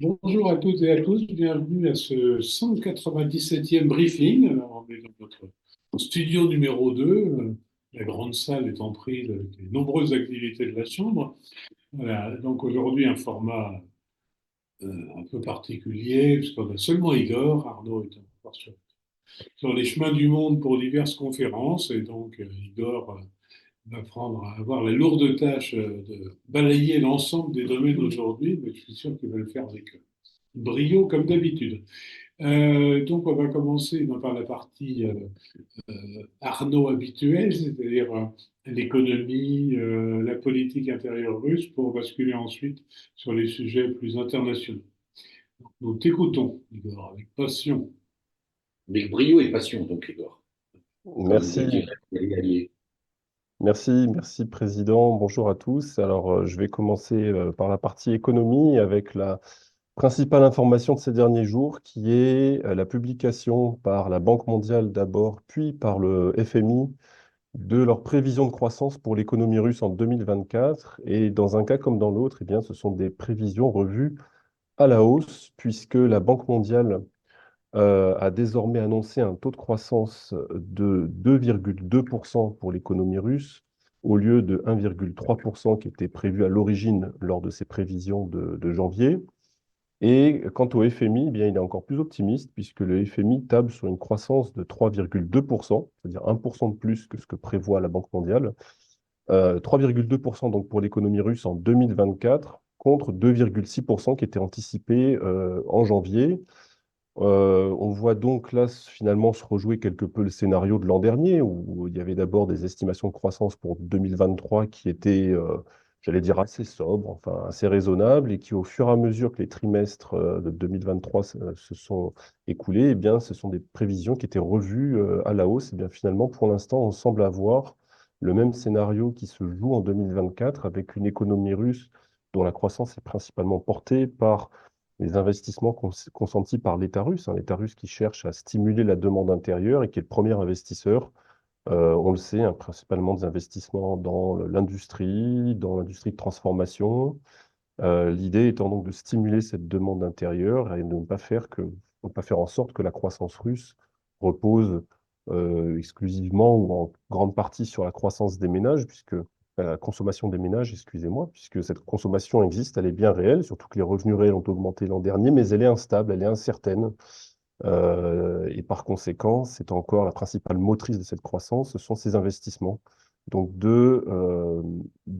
Bonjour à toutes et à tous, bienvenue à ce 197e briefing. Alors, on est dans notre studio numéro 2, la grande salle étant prise avec les nombreuses activités de la Chambre. Voilà, donc aujourd'hui un format un peu particulier, puisqu'on a seulement Igor, Arnaud est encore sur les chemins du monde pour diverses conférences, et donc Igor va prendre à avoir la lourde tâche de balayer l'ensemble des domaines aujourd'hui, mais je suis sûr qu'il va le faire avec brio comme d'habitude. Donc, on va commencer par la partie Arnaud habituelle, c'est-à-dire l'économie, la politique intérieure russe, pour basculer ensuite sur les sujets plus internationaux. Nous t'écoutons, Igor, avec passion. Avec brio et passion, donc, Igor, comme le Merci, dirait les alliés. merci Président. Bonjour à tous. Alors, je vais commencer par la partie économie avec la principale information de ces derniers jours qui est la publication par la Banque mondiale d'abord, puis par le FMI de leurs prévisions de croissance pour l'économie russe en 2024. Et dans un cas comme dans l'autre, eh bien, ce sont des prévisions revues à la hausse puisque la Banque mondiale a désormais annoncé un taux de croissance de 2,2% pour l'économie russe, au lieu de 1,3% qui était prévu à l'origine lors de ses prévisions de janvier. Et quant au FMI, eh bien, il est encore plus optimiste, puisque le FMI table sur une croissance de 3,2%, c'est-à-dire 1% de plus que ce que prévoit la Banque mondiale. 3,2% donc pour l'économie russe en 2024, contre 2,6% qui était anticipé en janvier. On voit donc là finalement se rejouer quelque peu le scénario de l'an dernier, où il y avait d'abord des estimations de croissance pour 2023 qui étaient, j'allais dire, assez sobres, enfin assez raisonnables, et qui au fur et à mesure que les trimestres de 2023 se sont écoulés, eh bien, ce sont des prévisions qui étaient revues à la hausse. Et bien finalement, pour l'instant, on semble avoir le même scénario qui se joue en 2024 avec une économie russe dont la croissance est principalement portée par les investissements consentis par l'État russe, l'État russe qui cherche à stimuler la demande intérieure et qui est le premier investisseur. On le sait, principalement des investissements dans l'industrie de transformation. L'idée étant donc de stimuler cette demande intérieure et de ne pas faire en sorte que la croissance russe repose exclusivement ou en grande partie sur la croissance des ménages, puisque la consommation des ménages, excusez-moi, puisque cette consommation existe, elle est bien réelle, surtout que les revenus réels ont augmenté l'an dernier, mais elle est instable, elle est incertaine. Et par conséquent, c'est encore la principale motrice de cette croissance, ce sont ces investissements. Donc de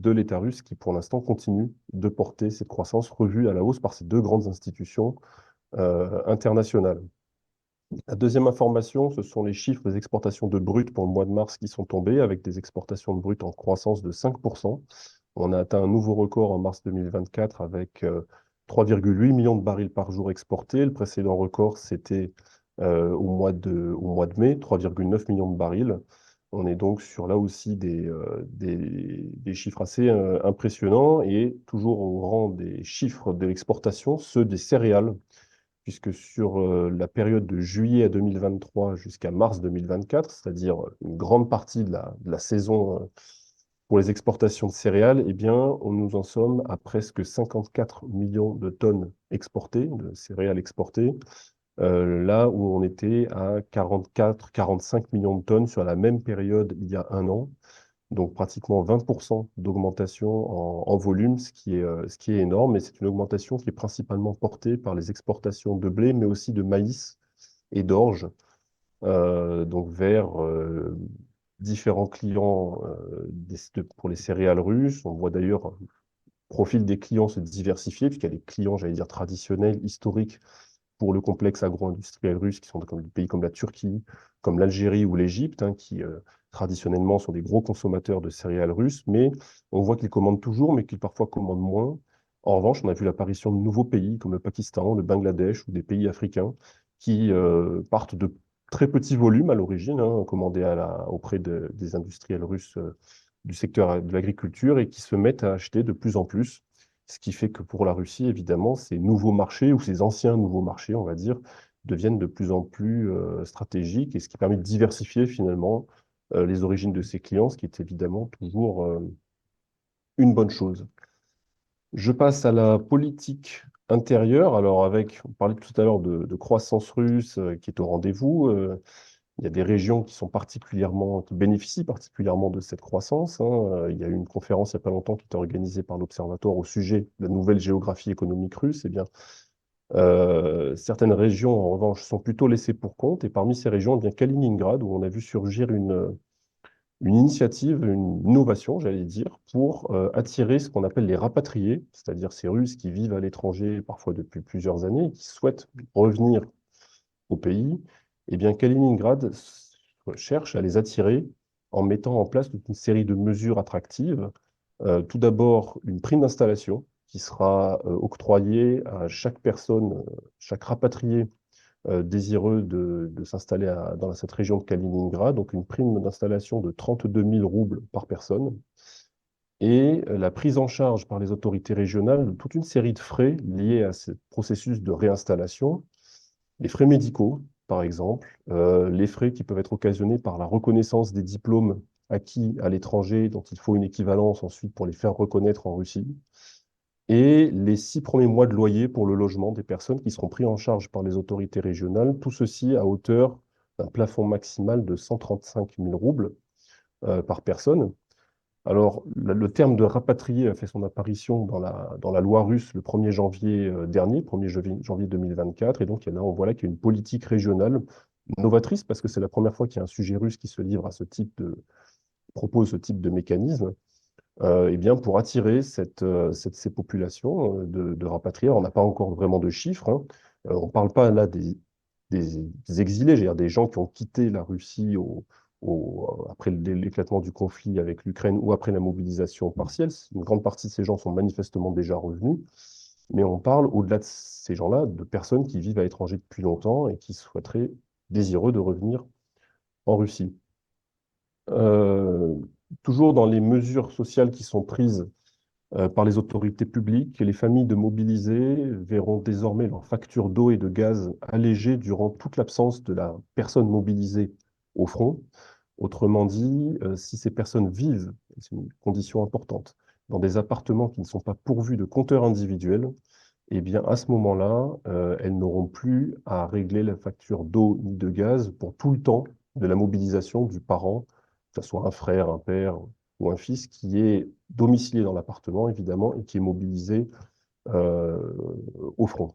l'État russe qui, pour l'instant, continue de porter cette croissance revue à la hausse par ces deux grandes institutions internationales. La deuxième information, ce sont les chiffres des exportations de brut pour le mois de mars qui sont tombés, avec des exportations de brut en croissance de 5%. On a atteint un nouveau record en mars 2024 avec 3,8 millions de barils par jour exportés. Le précédent record, c'était au mois de mai, 3,9 millions de barils. On est donc sur là aussi des chiffres assez impressionnants et toujours au rang des chiffres de l'exportation, ceux des céréales, puisque sur la période de juillet à 2023 jusqu'à mars 2024, c'est-à-dire une grande partie de la saison pour les exportations de céréales, eh bien, nous en sommes à presque 54 millions de tonnes exportées, de céréales exportées, là où on était à 44-45 millions de tonnes sur la même période il y a un an. Donc pratiquement 20% d'augmentation en volume, ce qui est énorme, et c'est une augmentation qui est principalement portée par les exportations de blé, mais aussi de maïs et d'orge, donc vers différents clients pour les céréales russes. On voit d'ailleurs le profil des clients se diversifier, puisqu'il y a des clients, j'allais dire, traditionnels, historiques, pour le complexe agro-industriel russe, qui sont comme des pays comme la Turquie, comme l'Algérie ou l'Égypte, qui traditionnellement sont des gros consommateurs de céréales russes, mais on voit qu'ils commandent toujours, mais qu'ils parfois commandent moins. En revanche, on a vu l'apparition de nouveaux pays comme le Pakistan, le Bangladesh ou des pays africains qui partent de très petits volumes à l'origine, commandés auprès des industriels russes du secteur de l'agriculture et qui se mettent à acheter de plus en plus, ce qui fait que pour la Russie, évidemment, ces nouveaux marchés, ou ces anciens nouveaux marchés, on va dire, deviennent de plus en plus stratégiques, et ce qui permet de diversifier finalement les origines de ses clients, ce qui est évidemment toujours une bonne chose. Je passe à la politique intérieure, alors on parlait tout à l'heure de croissance russe qui est au rendez-vous. Il y a des régions qui bénéficient particulièrement de cette croissance, hein. Il y a eu une conférence il n'y a pas longtemps qui était organisée par l'Observatoire au sujet de la nouvelle géographie économique russe. Eh bien, certaines régions, en revanche, sont plutôt laissées pour compte. Et parmi ces régions, eh bien, Kaliningrad, où on a vu surgir une initiative, une innovation, j'allais dire, pour attirer ce qu'on appelle les rapatriés, c'est-à-dire ces Russes qui vivent à l'étranger, parfois depuis plusieurs années, et qui souhaitent revenir au pays. Eh bien, Kaliningrad cherche à les attirer en mettant en place toute une série de mesures attractives. Tout d'abord, une prime d'installation qui sera octroyée à chaque personne, chaque rapatrié désireux de s'installer dans cette région de Kaliningrad, donc une prime d'installation de 32 000 roubles par personne, et la prise en charge par les autorités régionales de toute une série de frais liés à ce processus de réinstallation, les frais médicaux, par exemple, les frais qui peuvent être occasionnés par la reconnaissance des diplômes acquis à l'étranger, dont il faut une équivalence ensuite pour les faire reconnaître en Russie, et les 6 premiers mois de loyer pour le logement des personnes qui seront pris en charge par les autorités régionales, tout ceci à hauteur d'un plafond maximal de 135 000 roubles par personne. Alors, le terme de rapatrié a fait son apparition dans la loi russe le 1er janvier dernier, 1er janvier 2024, et donc là, on voit là qu'il y a une politique régionale novatrice, parce que c'est la première fois qu'il y a un sujet russe qui se livre à propose ce type de mécanisme, eh bien, pour attirer ces populations de rapatriés. On n'a pas encore vraiment de chiffres, hein. On ne parle pas là des exilés, c'est-à-dire des gens qui ont quitté la Russie après l'éclatement du conflit avec l'Ukraine ou après la mobilisation partielle. Une grande partie de ces gens sont manifestement déjà revenus. Mais on parle, au-delà de ces gens-là, de personnes qui vivent à l'étranger depuis longtemps et qui souhaiteraient, désireux de revenir en Russie. Euh, Toujours dans les mesures sociales qui sont prises par les autorités publiques, les familles de mobilisés verront désormais leurs factures d'eau et de gaz allégées durant toute l'absence de la personne mobilisée au front. Autrement dit, si ces personnes vivent, et c'est une condition importante, dans des appartements qui ne sont pas pourvus de compteurs individuels, eh bien, à ce moment-là, elles n'auront plus à régler la facture d'eau ni de gaz pour tout le temps de la mobilisation du parent, que ce soit un frère, un père ou un fils, qui est domicilié dans l'appartement, évidemment, et qui est mobilisé euh, au front.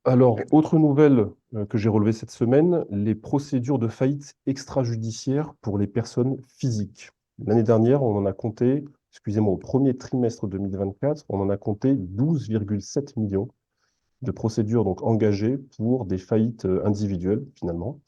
Alors, autre nouvelle que j'ai relevée cette semaine, les procédures de faillite extrajudiciaire pour les personnes physiques. L'année dernière, on en a compté, excusez-moi, au premier trimestre 2024, on en a compté 12,7 millions de procédures donc engagées pour des faillites individuelles, finalement.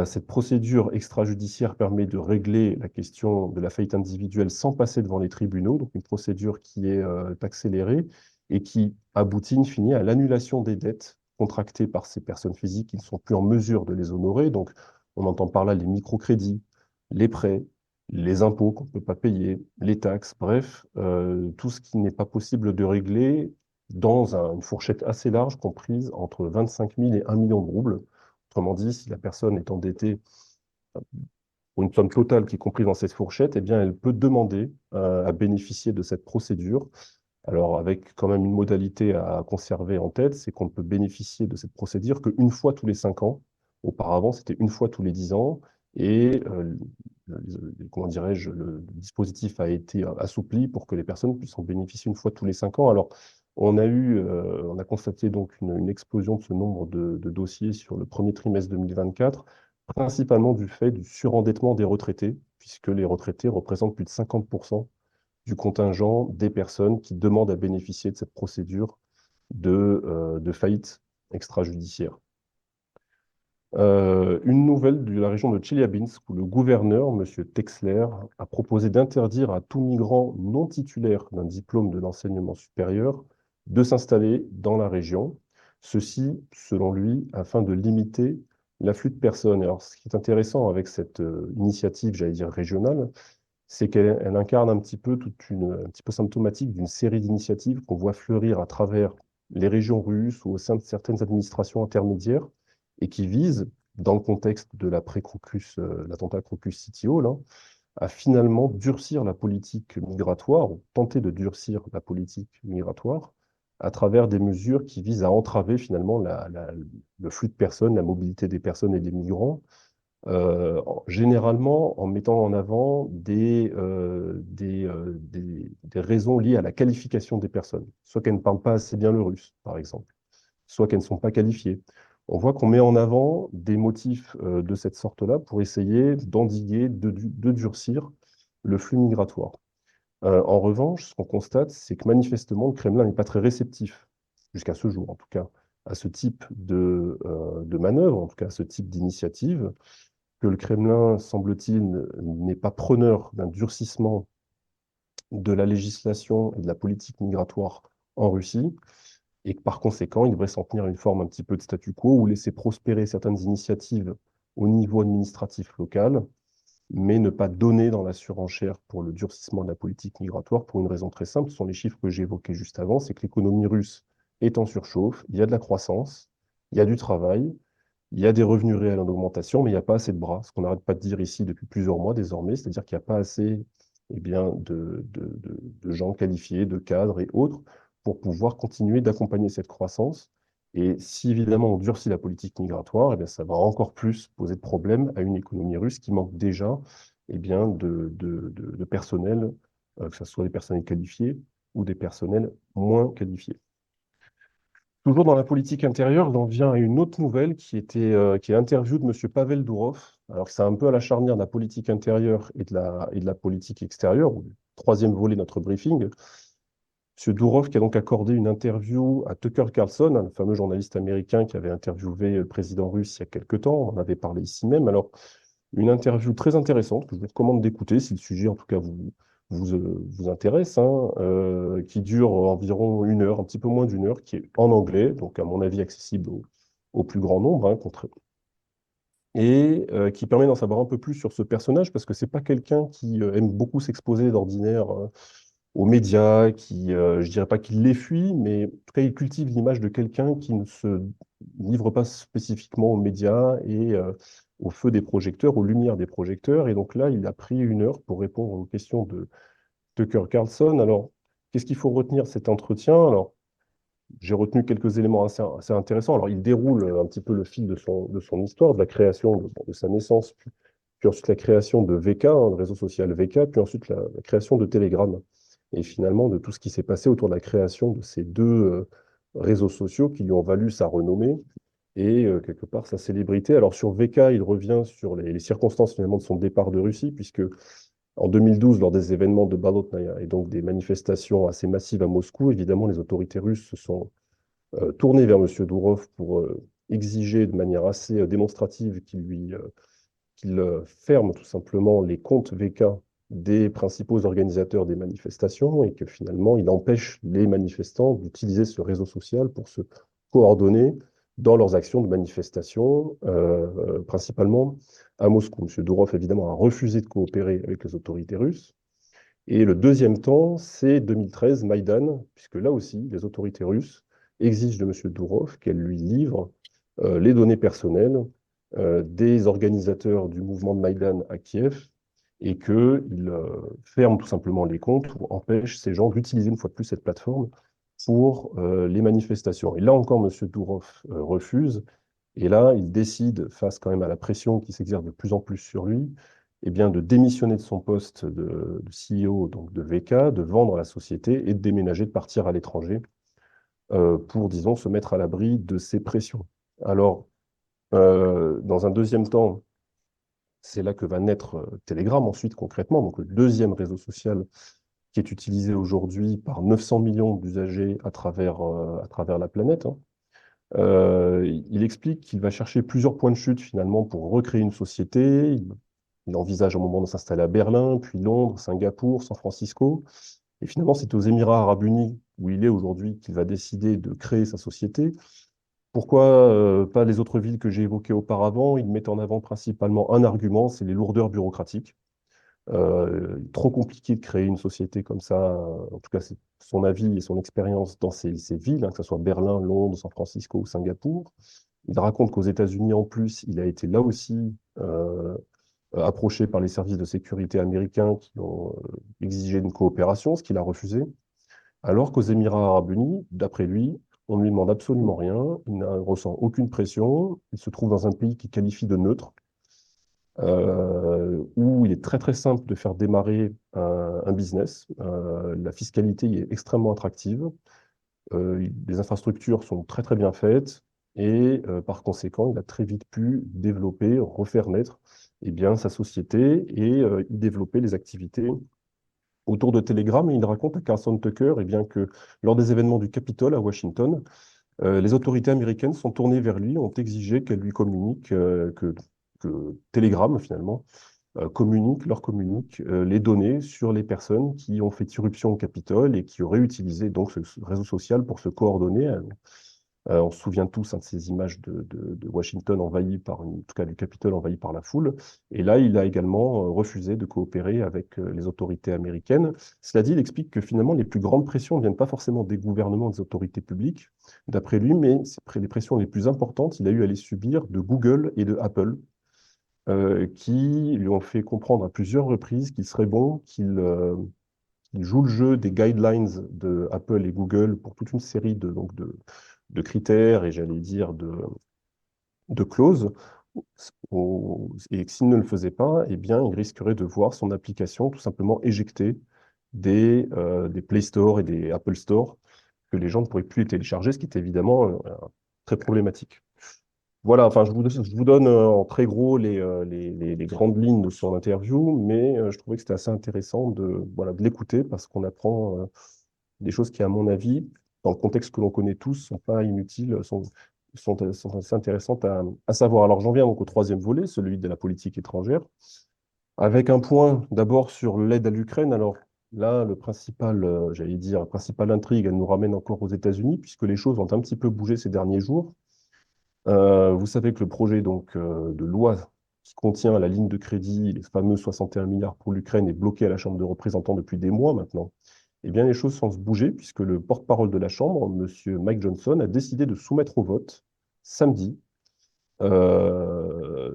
Cette procédure extrajudiciaire permet de régler la question de la faillite individuelle sans passer devant les tribunaux, donc une procédure qui est accélérée et qui aboutit in fine à l'annulation des dettes contractées par ces personnes physiques qui ne sont plus en mesure de les honorer. Donc, on entend par là les microcrédits, les prêts, les impôts qu'on ne peut pas payer, les taxes, bref, tout ce qui n'est pas possible de régler dans une fourchette assez large comprise entre 25 000 et 1 million de roubles. Autrement dit, si la personne est endettée pour une somme totale qui est comprise dans cette fourchette, eh bien, elle peut demander à bénéficier de cette procédure. Alors, avec quand même une modalité à conserver en tête, c'est qu'on ne peut bénéficier de cette procédure qu'une fois tous les 5 ans. Auparavant, c'était une fois tous les 10 ans. Et, comment dirais-je, le dispositif a été assoupli pour que les personnes puissent en bénéficier une fois tous les 5 ans. Alors, on a constaté donc une explosion de ce nombre de dossiers sur le premier trimestre 2024, principalement du fait du surendettement des retraités, puisque les retraités représentent plus de 50% du contingent des personnes qui demandent à bénéficier de cette procédure de faillite extrajudiciaire. Une nouvelle de la région de Tcheliabinsk, où le gouverneur, M. Texler, a proposé d'interdire à tout migrant non titulaire d'un diplôme de l'enseignement supérieur de s'installer dans la région. Ceci, selon lui, afin de limiter l'afflux de personnes. Alors, ce qui est intéressant avec cette initiative, j'allais dire régionale, c'est qu'elle incarne un petit peu un petit peu symptomatique d'une série d'initiatives qu'on voit fleurir à travers les régions russes ou au sein de certaines administrations intermédiaires et qui visent, dans le contexte de l'attentat Crocus City Hall, hein, à finalement durcir la politique migratoire, ou tenter de durcir la politique migratoire, à travers des mesures qui visent à entraver finalement le flux de personnes, la mobilité des personnes et des migrants, généralement en mettant en avant des raisons liées à la qualification des personnes, soit qu'elles ne parlent pas assez bien le russe, par exemple, soit qu'elles ne sont pas qualifiées. On voit qu'on met en avant des motifs de cette sorte-là pour essayer d'endiguer, de durcir le flux migratoire. En revanche, ce qu'on constate, c'est que manifestement, le Kremlin n'est pas très réceptif, jusqu'à ce jour en tout cas, à ce type de manœuvre, en tout cas à ce type d'initiative, que le Kremlin, semble-t-il, n'est pas preneur d'un durcissement de la législation et de la politique migratoire en Russie, et que par conséquent, il devrait s'en tenir à une forme un petit peu de statu quo ou laisser prospérer certaines initiatives au niveau administratif local, mais ne pas donner dans la surenchère pour le durcissement de la politique migratoire pour une raison très simple. Ce sont les chiffres que j'ai évoqués juste avant, c'est que l'économie russe est en surchauffe, il y a de la croissance, il y a du travail, il y a des revenus réels en augmentation, mais il n'y a pas assez de bras, ce qu'on n'arrête pas de dire ici depuis plusieurs mois désormais, c'est-à-dire qu'il n'y a pas assez de gens qualifiés, de cadres et autres, pour pouvoir continuer d'accompagner cette croissance. Et si évidemment on durcit la politique migratoire, ça va encore plus poser de problèmes à une économie russe qui manque déjà de personnel, que ce soit des personnels qualifiés ou des personnels moins qualifiés. Toujours dans la politique intérieure, j'en viens à une autre nouvelle qui est l'interview de M. Pavel Durov. Alors que c'est un peu à la charnière de la politique intérieure et de la politique extérieure, ou le troisième volet de notre briefing. M. Durov qui a donc accordé une interview à Tucker Carlson, le fameux journaliste américain qui avait interviewé le président russe il y a quelque temps. On en avait parlé ici même. Alors, une interview très intéressante que je vous recommande d'écouter si le sujet, en tout cas, vous intéresse, hein, qui dure environ une heure, un petit peu moins d'une heure, qui est en anglais, donc à mon avis accessible au plus grand nombre, hein, et qui permet d'en savoir un peu plus sur ce personnage, parce que c'est pas quelqu'un qui aime beaucoup s'exposer d'ordinaire aux médias, je dirais pas qu'il les fuit, mais en tout cas, il cultive l'image de quelqu'un qui ne se livre pas spécifiquement aux médias et au feu des projecteurs, aux lumières des projecteurs. Et donc là, il a pris une heure pour répondre aux questions de Tucker Carlson. Alors, qu'est-ce qu'il faut retenir de cet entretien? Alors, j'ai retenu quelques éléments assez intéressants. Alors, il déroule un petit peu le fil de son histoire, de la création de sa naissance, puis ensuite la création de VK, hein, le réseau social VK, puis ensuite la création de Telegram. Et finalement, de tout ce qui s'est passé autour de la création de ces deux réseaux sociaux qui lui ont valu sa renommée et quelque part sa célébrité. Alors sur VK, il revient sur les circonstances finalement de son départ de Russie, puisque en 2012, lors des événements de Balotnaya et donc des manifestations assez massives à Moscou, évidemment, les autorités russes se sont tournées vers M. Durov pour exiger de manière assez démonstrative qu'il ferme tout simplement les comptes VK des principaux organisateurs des manifestations et que finalement, il empêche les manifestants d'utiliser ce réseau social pour se coordonner dans leurs actions de manifestation, principalement à Moscou. M. Durov, évidemment, a refusé de coopérer avec les autorités russes. Et le deuxième temps, c'est 2013, Maïdan, puisque là aussi, les autorités russes exigent de M. Durov qu'elle lui livre les données personnelles des organisateurs du mouvement de Maïdan à Kiev et qu'il ferme tout simplement les comptes ou empêche ces gens d'utiliser une fois de plus cette plateforme pour les manifestations. Et là encore, M. Durov refuse. Et là, il décide, face quand même à la pression qui s'exerce de plus en plus sur lui, eh bien, de démissionner de son poste de CEO, donc de VK, de vendre la société et de déménager, de partir à l'étranger pour, disons, se mettre à l'abri de ces pressions. Alors, dans un deuxième temps, c'est là que va naître Telegram ensuite concrètement, donc le deuxième réseau social qui est utilisé aujourd'hui par 900 millions d'usagers à travers la planète, hein. Il explique qu'il va chercher plusieurs points de chute finalement pour recréer une société. Il envisage un moment de s'installer à Berlin, puis Londres, Singapour, San Francisco. Et finalement, c'est aux Émirats arabes unis, où il est aujourd'hui, qu'il va décider de créer sa société. Pourquoi pas les autres villes que j'ai évoquées auparavant? Il met en avant principalement un argument, c'est les lourdeurs bureaucratiques. Trop compliqué de créer une société comme ça. En tout cas, c'est son avis et son expérience dans ces villes, hein, que ce soit Berlin, Londres, San Francisco ou Singapour. Il raconte qu'aux États-Unis, en plus, il a été là aussi approché par les services de sécurité américains qui ont exigé une coopération, ce qu'il a refusé. Alors qu'aux Émirats arabes unis, d'après lui, on ne lui demande absolument rien, il ne ressent aucune pression, il se trouve dans un pays qu'il qualifie de neutre, où il est très très simple de faire démarrer un business. La fiscalité y est extrêmement attractive, les infrastructures sont très très bien faites, et par conséquent, il a très vite pu développer, refaire naître eh bien, sa société et y développer les activités autour de Telegram. Et il raconte à Carson Tucker eh bien, que lors des événements du Capitole à Washington, les autorités américaines sont tournées vers lui, ont exigé qu'elle lui communique, que Telegram, finalement, leur communique les données sur les personnes qui ont fait irruption au Capitole et qui auraient utilisé donc ce réseau social pour se coordonner. On se souvient tous de ces images de Washington envahi par, en tout cas du Capitole envahi par la foule. Et là, il a également refusé de coopérer avec les autorités américaines. Cela dit, il explique que finalement, les plus grandes pressions ne viennent pas forcément des gouvernements, des autorités publiques, d'après lui, mais les pressions les plus importantes, il a eu à les subir de Google et de Apple, qui lui ont fait comprendre à plusieurs reprises qu'il serait bon qu'il joue le jeu des guidelines de Apple et Google pour toute une série de critères et j'allais dire de clauses, et que s'il ne le faisait pas, eh bien, il risquerait de voir son application tout simplement éjectée des Play Store et des Apple Store, que les gens ne pourraient plus les télécharger, ce qui est évidemment très problématique. Voilà, enfin, je vous donne en très gros les grandes lignes de son interview, mais je trouvais que c'était assez intéressant voilà, de l'écouter parce qu'on apprend des choses qui, à mon avis, dans le contexte que l'on connaît tous, sont pas inutiles, sont assez intéressantes à savoir. Alors, j'en viens donc au troisième volet, celui de la politique étrangère, avec un point d'abord sur l'aide à l'Ukraine. Alors là, le principal, j'allais dire, la principale intrigue, elle nous ramène encore aux États-Unis, puisque les choses ont un petit peu bougé ces derniers jours. Vous savez que le projet donc, de loi qui contient la ligne de crédit, les fameux 61 milliards pour l'Ukraine, est bloqué à la Chambre des représentants depuis des mois maintenant. Eh bien, les choses semblent se bouger puisque le porte-parole de la Chambre, M. Mike Johnson, a décidé de soumettre au vote samedi euh,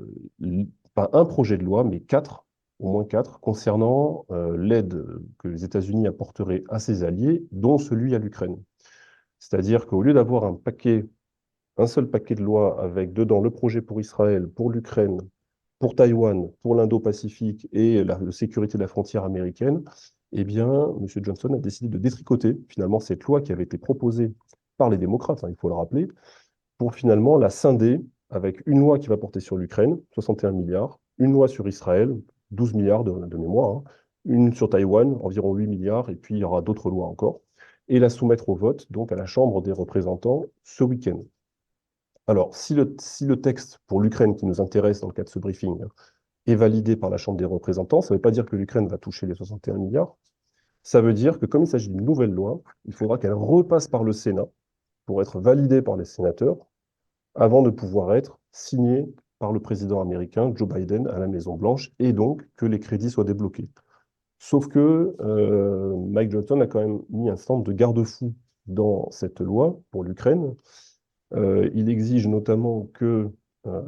pas un projet de loi, mais quatre, au moins quatre, concernant l'aide que les États-Unis apporteraient à ses alliés, dont celui à l'Ukraine. C'est-à-dire qu'au lieu d'avoir un seul paquet de lois avec dedans le projet pour Israël, pour l'Ukraine, pour Taïwan, pour l'Indo-Pacifique et la sécurité de la frontière américaine, eh bien, M. Johnson a décidé de détricoter finalement cette loi qui avait été proposée par les démocrates, hein, il faut le rappeler, pour finalement la scinder avec une loi qui va porter sur l'Ukraine, 61 milliards, une loi sur Israël, 12 milliards de mémoire, hein, une sur Taïwan, environ 8 milliards, et puis il y aura d'autres lois encore, et la soumettre au vote, donc à la Chambre des représentants, ce week-end. Alors, si le texte pour l'Ukraine qui nous intéresse dans le cadre de ce briefing est validé par la Chambre des représentants, ça ne veut pas dire que l'Ukraine va toucher les 61 milliards. Ça veut dire que comme il s'agit d'une nouvelle loi, il faudra qu'elle repasse par le Sénat pour être validée par les sénateurs avant de pouvoir être signée par le président américain Joe Biden à la Maison-Blanche et donc que les crédits soient débloqués. Sauf que Mike Johnson a quand même mis un certain nombre de garde-fous dans cette loi pour l'Ukraine. Il exige notamment que,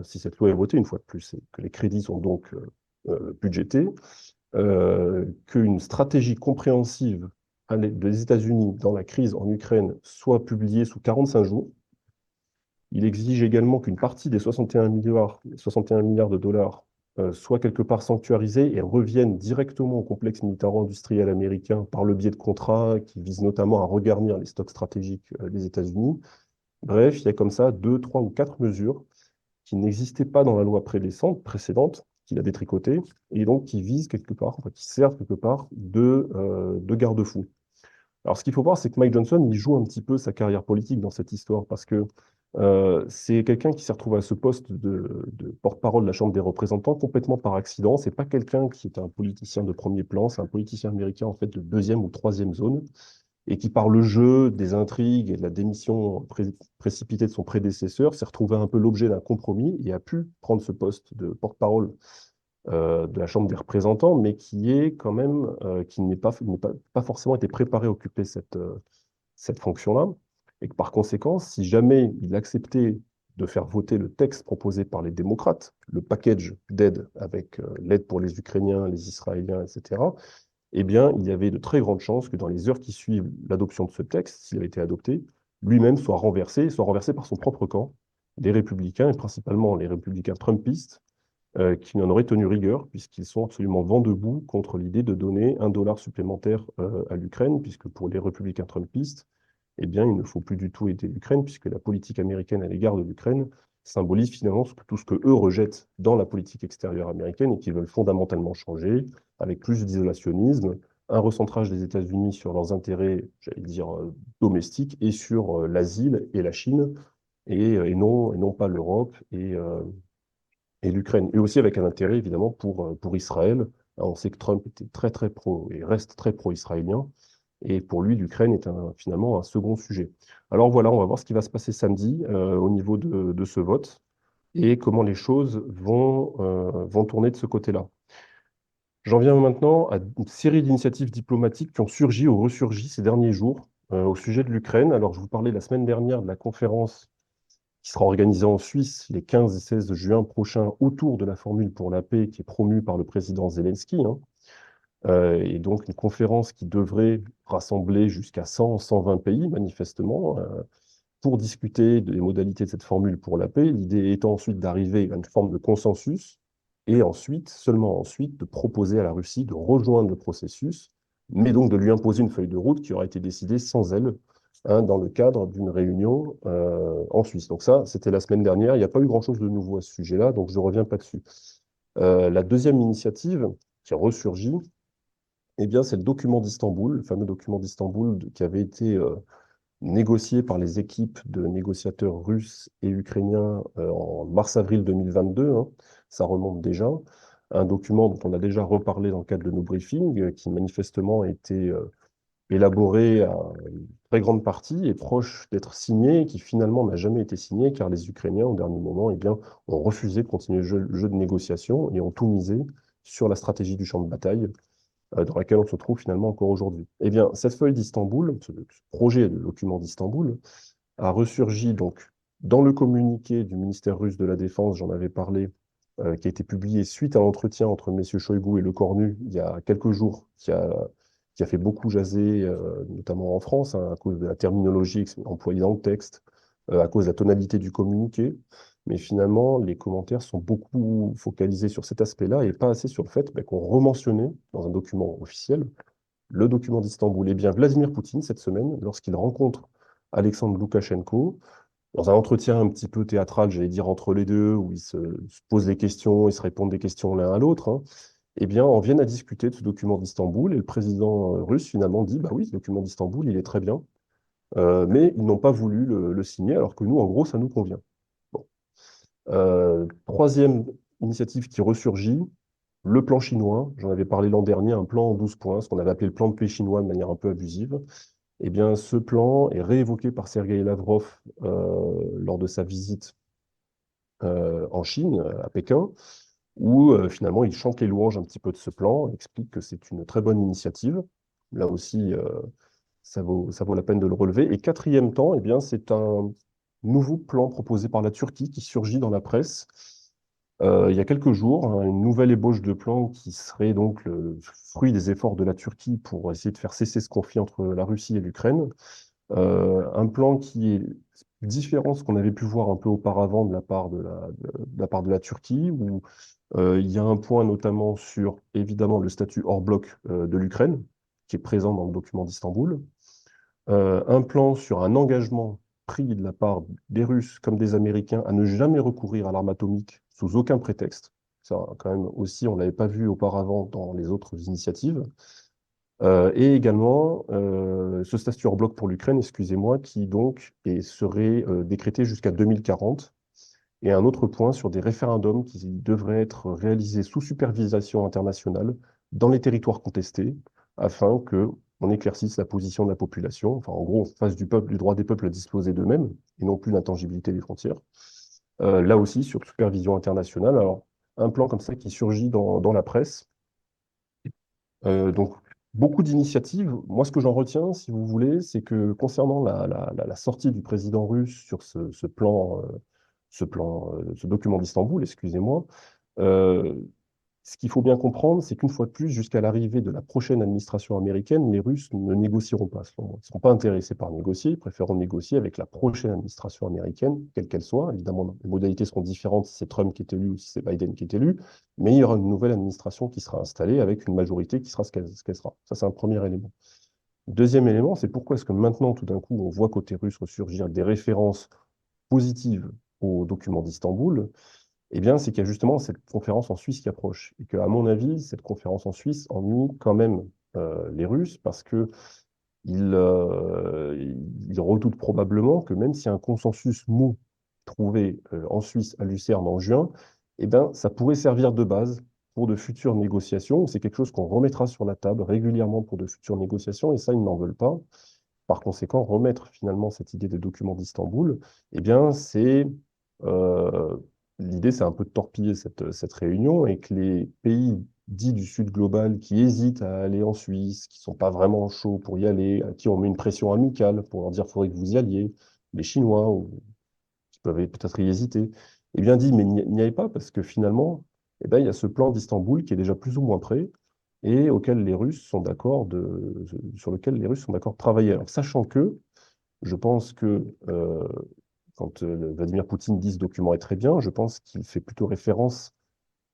si cette loi est votée, une fois de plus, et que les crédits sont donc budgétés, qu'une stratégie compréhensive des États-Unis dans la crise en Ukraine soit publiée sous 45 jours. Il exige également qu'une partie des 61 milliards de dollars soit quelque part sanctuarisée et revienne directement au complexe militaro-industriel américain par le biais de contrats qui visent notamment à regarnir les stocks stratégiques des États-Unis. Bref, il y a comme ça 2, 3 ou 4 mesures qui n'existaient pas dans la loi précédente, qu'il a détricotée, et donc qui visent quelque part, enfin, qui servent quelque part de garde-fou. Alors, ce qu'il faut voir, c'est que Mike Johnson, il joue un petit peu sa carrière politique dans cette histoire, parce que c'est quelqu'un qui s'est retrouvé à ce poste de porte-parole de la Chambre des représentants complètement par accident. C'est pas quelqu'un qui est un politicien de premier plan, c'est un politicien américain en fait de deuxième ou troisième zone, et qui, par le jeu des intrigues et de la démission précipitée de son prédécesseur, s'est retrouvé un peu l'objet d'un compromis et a pu prendre ce poste de porte-parole de la Chambre des représentants, mais qui est quand même, qui n'est pas forcément été préparé à occuper cette fonction-là. Et que par conséquent, si jamais il acceptait de faire voter le texte proposé par les démocrates, le package d'aide avec l'aide pour les Ukrainiens, les Israéliens, etc., eh bien, il y avait de très grandes chances que dans les heures qui suivent l'adoption de ce texte, s'il avait été adopté, lui-même soit renversé par son propre camp, les républicains, et principalement les républicains trumpistes, qui n'en auraient tenu rigueur, puisqu'ils sont absolument vent debout contre l'idée de donner $1 supplémentaire à l'Ukraine, puisque pour les républicains trumpistes, eh bien, il ne faut plus du tout aider l'Ukraine, puisque la politique américaine à l'égard de l'Ukraine symbolise finalement tout ce que eux rejettent dans la politique extérieure américaine et qu'ils veulent fondamentalement changer, avec plus d'isolationnisme, un recentrage des États-Unis sur leurs intérêts, j'allais dire, domestiques, et sur l'asile et la Chine, et non pas l'Europe et l'Ukraine. Et aussi avec un intérêt, évidemment, pour Israël. Alors, on sait que Trump était très, très pro, et reste très pro-israélien. Et pour lui, l'Ukraine est finalement un second sujet. Alors voilà, on va voir ce qui va se passer samedi au niveau de ce vote et comment les choses vont tourner de ce côté-là. J'en viens maintenant à une série d'initiatives diplomatiques qui ont surgi ou ressurgi ces derniers jours au sujet de l'Ukraine. Alors, je vous parlais la semaine dernière de la conférence qui sera organisée en Suisse les 15 et 16 juin prochains autour de la formule pour la paix qui est promue par le président Zelensky, hein. Et donc une conférence qui devrait rassembler jusqu'à 100, 120 pays, manifestement, pour discuter des modalités de cette formule pour la paix. L'idée étant ensuite d'arriver à une forme de consensus et ensuite, seulement ensuite, de proposer à la Russie de rejoindre le processus, mais donc de lui imposer une feuille de route qui aura été décidée sans elle, hein, dans le cadre d'une réunion en Suisse. Donc ça, c'était la semaine dernière. Il n'y a pas eu grand-chose de nouveau à ce sujet-là, donc je ne reviens pas dessus. La deuxième initiative qui a ressurgi, eh bien, c'est le document d'Istanbul, le fameux document d'Istanbul qui avait été négocié par les équipes de négociateurs russes et ukrainiens en mars-avril 2022. Hein. Ça remonte déjà. Un document dont on a déjà reparlé dans le cadre de nos briefings, qui manifestement a été élaboré à une très grande partie et proche d'être signé, et qui finalement n'a jamais été signé, car les Ukrainiens, au dernier moment, eh bien, ont refusé de continuer le jeu de négociation et ont tout misé sur la stratégie du champ de bataille dans laquelle on se trouve finalement encore aujourd'hui. Eh bien, cette feuille d'Istanbul, ce projet de document d'Istanbul, a ressurgi donc dans le communiqué du ministère russe de la Défense, j'en avais parlé, qui a été publié suite à l'entretien entre M. Shoigu et Le Cornu il y a quelques jours, qui a fait beaucoup jaser, notamment en France, hein, à cause de la terminologie employée dans le texte, à cause de la tonalité du communiqué. Mais finalement, les commentaires sont beaucoup focalisés sur cet aspect-là et pas assez sur le fait qu'on rementionnait dans un document officiel le document d'Istanbul. Eh bien, Vladimir Poutine, cette semaine, lorsqu'il rencontre Alexandre Loukachenko, dans un entretien un petit peu théâtral, j'allais dire, entre les deux, où ils se posent des questions, ils se répondent des questions l'un à l'autre, hein, eh bien, on vient à discuter de ce document d'Istanbul et le président russe, finalement, dit, bah oui, ce document d'Istanbul, il est très bien, mais ils n'ont pas voulu le signer, alors que nous, en gros, ça nous convient. Bon. Troisième initiative qui ressurgit, le plan chinois. J'en avais parlé l'an dernier, un plan en 12 points, ce qu'on avait appelé le plan de paix chinois de manière un peu abusive. Eh bien, ce plan est réévoqué par Sergueï Lavrov lors de sa visite en Chine, à Pékin, où finalement il chante les louanges un petit peu de ce plan, explique que c'est une très bonne initiative. Là aussi, ça vaut la peine de le relever. Et quatrième temps, eh bien, c'est un nouveau plan proposé par la Turquie qui surgit dans la presse il y a quelques jours, hein, une nouvelle ébauche de plan qui serait donc le fruit des efforts de la Turquie pour essayer de faire cesser ce conflit entre la Russie et l'Ukraine. Un plan qui est différent de ce qu'on avait pu voir un peu auparavant de la part de la part de la Turquie, où il y a un point notamment sur, évidemment, le statut hors bloc de l'Ukraine, qui est présent dans le document d'Istanbul. Un plan sur un engagement pris de la part des Russes comme des Américains à ne jamais recourir à l'arme atomique sous aucun prétexte. Ça, quand même, aussi, on ne l'avait pas vu auparavant dans les autres initiatives. Et également, ce statut hors bloc pour l'Ukraine, excusez-moi, qui donc serait décrété jusqu'à 2040. Et un autre point sur des référendums qui devraient être réalisés sous supervision internationale dans les territoires contestés, afin que on éclaircisse la position de la population, enfin en gros, on fasse du droit des peuples à disposer d'eux-mêmes, et non plus l'intangibilité des frontières. Là aussi, sur supervision internationale, alors un plan comme ça qui surgit dans la presse. Donc, beaucoup d'initiatives. Moi, ce que j'en retiens, si vous voulez, c'est que concernant la sortie du président russe sur ce document d'Istanbul, excusez-moi. Euh, Ce qu'il faut bien comprendre, c'est qu'une fois de plus, jusqu'à l'arrivée de la prochaine administration américaine, les Russes ne négocieront pas, selon moi. Ils ne seront pas intéressés par négocier, ils préféreront négocier avec la prochaine administration américaine, quelle qu'elle soit. Évidemment, les modalités seront différentes si c'est Trump qui est élu ou si c'est Biden qui est élu, mais il y aura une nouvelle administration qui sera installée avec une majorité qui sera ce qu'elle sera. Ça, c'est un premier élément. Deuxième élément, c'est pourquoi est-ce que maintenant, tout d'un coup, on voit côté russe ressurgir des références positives au document d'Istanbul. Eh bien, c'est qu'il y a justement cette conférence en Suisse qui approche. Et qu'à mon avis, cette conférence en Suisse ennuie quand même les Russes parce que ils redoutent probablement que même s'il y a un consensus mou trouvé en Suisse à Lucerne en juin, eh bien, ça pourrait servir de base pour de futures négociations. C'est quelque chose qu'on remettra sur la table régulièrement pour de futures négociations, et ça, ils n'en veulent pas. Par conséquent, remettre finalement cette idée des documents d'Istanbul, eh bien, euh, l'idée, c'est un peu de torpiller cette réunion et que les pays dits du Sud global qui hésitent à aller en Suisse, qui sont pas vraiment chauds pour y aller, à qui on met une pression amicale pour leur dire qu'il faudrait que vous y alliez, les Chinois, ou, qui peuvent peut-être y hésiter, eh bien, dit, mais n'y allez pas parce que finalement, eh ben, il y a ce plan d'Istanbul qui est déjà plus ou moins prêt et auquel les Russes sont d'accord sur lequel les Russes sont d'accord de travailler. Alors, sachant que, je pense que quand Vladimir Poutine dit ce document est très bien, je pense qu'il fait plutôt référence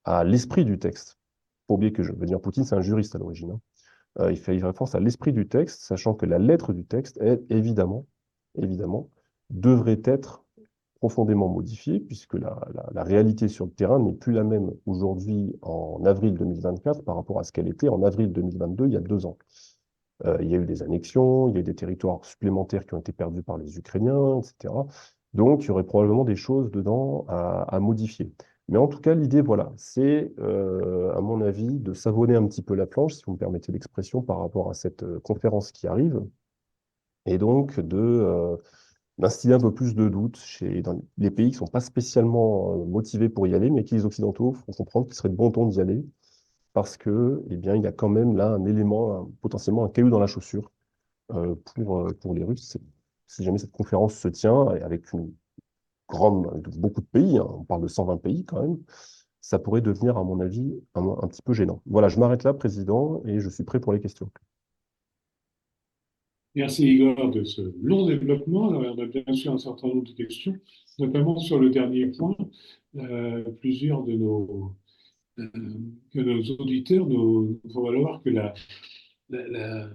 à l'esprit du texte. Il faut oublier que Vladimir Poutine, c'est un juriste à l'origine, hein. Il fait référence à l'esprit du texte, sachant que la lettre du texte, est, évidemment, devrait être profondément modifiée, puisque la réalité sur le terrain n'est plus la même aujourd'hui en avril 2024 par rapport à ce qu'elle était en avril 2022, il y a 2 ans. Il y a eu des annexions, il y a eu des territoires supplémentaires qui ont été perdus par les Ukrainiens, etc. Donc, il y aurait probablement des choses dedans à modifier. Mais en tout cas, l'idée, voilà, c'est, à mon avis, de savonner un petit peu la planche, si vous me permettez l'expression, par rapport à cette conférence qui arrive, et donc d'instiller un peu plus de doute dans les pays qui ne sont pas spécialement motivés pour y aller, mais qui, les Occidentaux, font comprendre qu'il serait de bon ton d'y aller, parce que, eh bien, il y a quand même là un élément, potentiellement un caillou dans la chaussure pour les Russes. Si jamais cette conférence se tient avec beaucoup de pays, hein, on parle de 120 pays quand même, ça pourrait devenir, à mon avis, un petit peu gênant. Voilà, je m'arrête là, Président, et je suis prêt pour les questions. Merci Igor de ce long développement. Alors, on a bien sûr un certain nombre de questions, notamment sur le dernier point. Plusieurs euh, de nos auditeurs nous font valoir que la, la-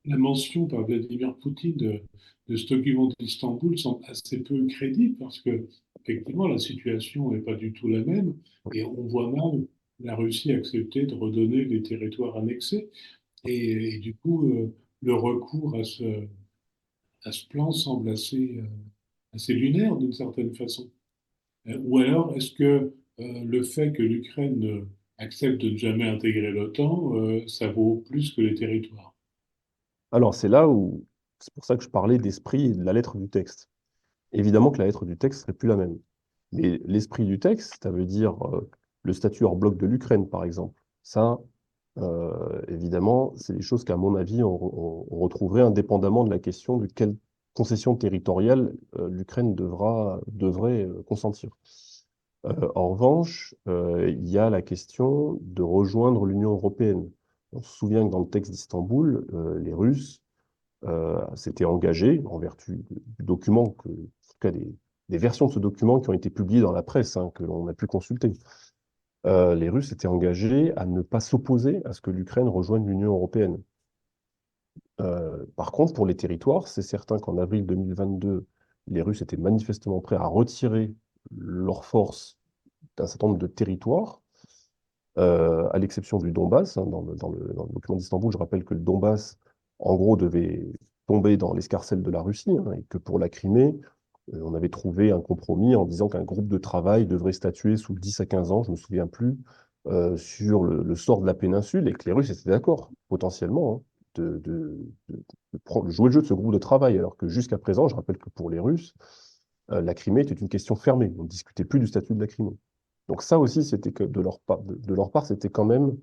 la mention par Vladimir Poutine de ce document d'Istanbul semble assez peu crédible parce que, effectivement, la situation n'est pas du tout la même et on voit mal la Russie accepter de redonner des territoires annexés. Et du coup, le recours à ce plan semble assez lunaire d'une certaine façon. Ou alors, est-ce que le fait que l'Ukraine accepte de ne jamais intégrer l'OTAN, ça vaut plus que les territoires? Alors, c'est là où, c'est pour ça que je parlais d'esprit et de la lettre du texte. Évidemment que la lettre du texte serait plus la même. Mais l'esprit du texte, ça veut dire le statut hors bloc de l'Ukraine, par exemple. Ça, évidemment, c'est des choses qu'à mon avis, on retrouverait indépendamment de la question de quelle concession territoriale l'Ukraine devrait consentir. En revanche, il y a la question de rejoindre l'Union européenne. On se souvient que dans le texte d'Istanbul, les Russes s'étaient engagés, en vertu du document, en tout cas des versions de ce document qui ont été publiées dans la presse, hein, que l'on a pu consulter. Les Russes étaient engagés à ne pas s'opposer à ce que l'Ukraine rejoigne l'Union européenne. Par contre, pour les territoires, c'est certain qu'en avril 2022, les Russes étaient manifestement prêts à retirer leurs forces d'un certain nombre de territoires, à l'exception du Donbass, hein. Dans le document d'Istanbul, je rappelle que le Donbass, en gros, devait tomber dans l'escarcelle de la Russie, hein, et que pour la Crimée, on avait trouvé un compromis en disant qu'un groupe de travail devrait statuer sous 10 à 15 ans, je ne me souviens plus, sur le sort de la péninsule, et que les Russes étaient d'accord, potentiellement, hein, de jouer le jeu de ce groupe de travail, alors que jusqu'à présent, je rappelle que pour les Russes, la Crimée était une question fermée. On ne discutait plus du statut de la Crimée. Donc ça aussi, c'était que de leur part, c'était quand même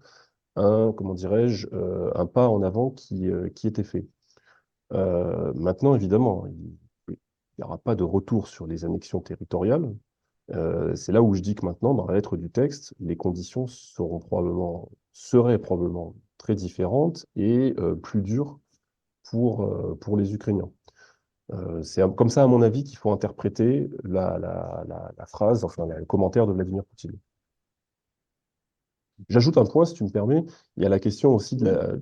comment dirais-je, un pas en avant qui était fait. Maintenant, évidemment, il n'y aura pas de retour sur les annexions territoriales. C'est là où je dis que maintenant, dans la lettre du texte, les conditions seraient probablement très différentes et plus dures pour les Ukrainiens. C'est comme ça, à mon avis, qu'il faut interpréter la phrase, enfin le commentaire de Vladimir Poutine. J'ajoute un point, si tu me permets, il y a la question aussi de la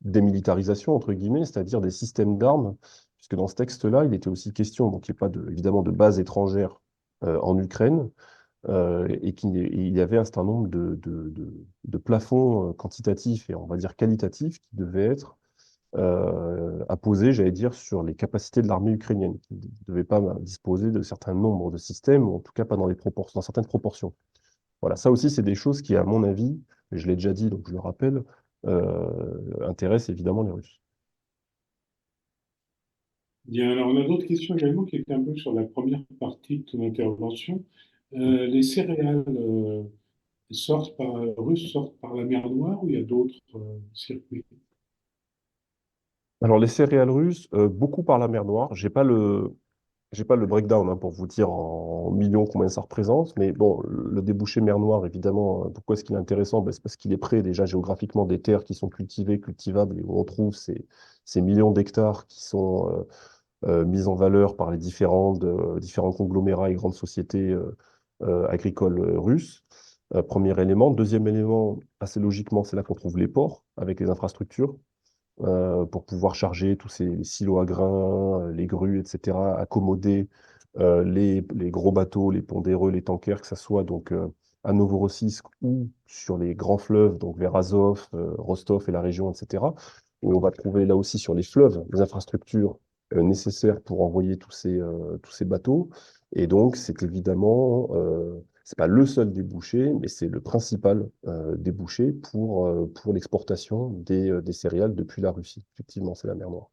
démilitarisation, entre guillemets, c'est-à-dire des systèmes d'armes, puisque dans ce texte-là, il était aussi question, donc il n'y a pas évidemment de base étrangère en Ukraine, et qu'il y avait un certain nombre de plafonds quantitatifs et on va dire qualitatifs qui devaient être apposés, j'allais dire, sur les capacités de l'armée ukrainienne, qui ne devait pas disposer de certains nombres de systèmes, ou en tout cas pas dans certaines proportions. Voilà, ça aussi, c'est des choses qui, à mon avis, et je l'ai déjà dit, donc je le rappelle, intéressent évidemment les Russes. Bien, alors on a d'autres questions également qui étaient un peu sur la première partie de ton intervention. Les céréales russes sortent par la mer Noire ou il y a d'autres circuits? Alors, les céréales russes, beaucoup par la mer Noire. J'ai pas le breakdown hein, pour vous dire en millions combien ça représente, mais bon, le débouché mer Noire, évidemment, pourquoi est-ce qu'il est intéressant? Ben, c'est parce qu'il est près déjà géographiquement des terres qui sont cultivées, cultivables, et où on trouve ces millions d'hectares qui sont mis en valeur par les différents conglomérats et grandes sociétés agricoles russes. Premier élément. Deuxième élément, assez logiquement, c'est là qu'on trouve les ports avec les infrastructures pour pouvoir charger tous les silos à grains, les grues, etc., accommoder les gros bateaux, les pondéreux, les tankers, que ce soit donc à Novorossiysk ou sur les grands fleuves, donc vers Azov, Rostov et la région, etc. Et on va trouver là aussi sur les fleuves les infrastructures nécessaires pour envoyer tous ces bateaux. Et donc, c'est évidemment, c'est pas le seul débouché, mais c'est le principal débouché pour l'exportation des céréales depuis la Russie. Effectivement, c'est la mer Noire.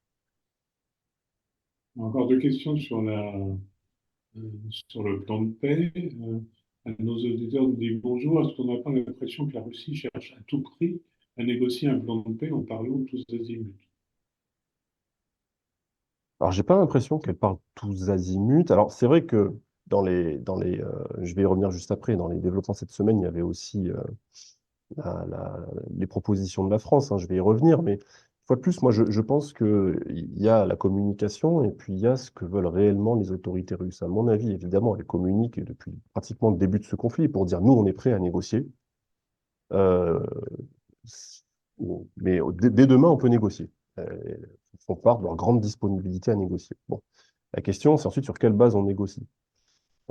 Encore deux questions sur le plan de paix. Nos auditeurs nous disent bonjour. Est-ce qu'on n'a pas l'impression que la Russie cherche à tout prix à négocier un plan de paix en parlant de tous azimuts? Alors, j'ai pas l'impression qu'elle parle tous azimuts. Alors, c'est vrai que je vais y revenir juste après, dans les développements cette semaine, il y avait aussi les propositions de la France, hein, je vais y revenir, mais une fois de plus, moi, je pense qu'il y a la communication et puis il y a ce que veulent réellement les autorités russes. À mon avis, évidemment, elles communiquent depuis pratiquement le début de ce conflit pour dire, nous, on est prêts à négocier. Euh, c- mais dès demain, on peut négocier. Ils font part de leur grande disponibilité à négocier. Bon. La question, c'est ensuite sur quelle base on négocie.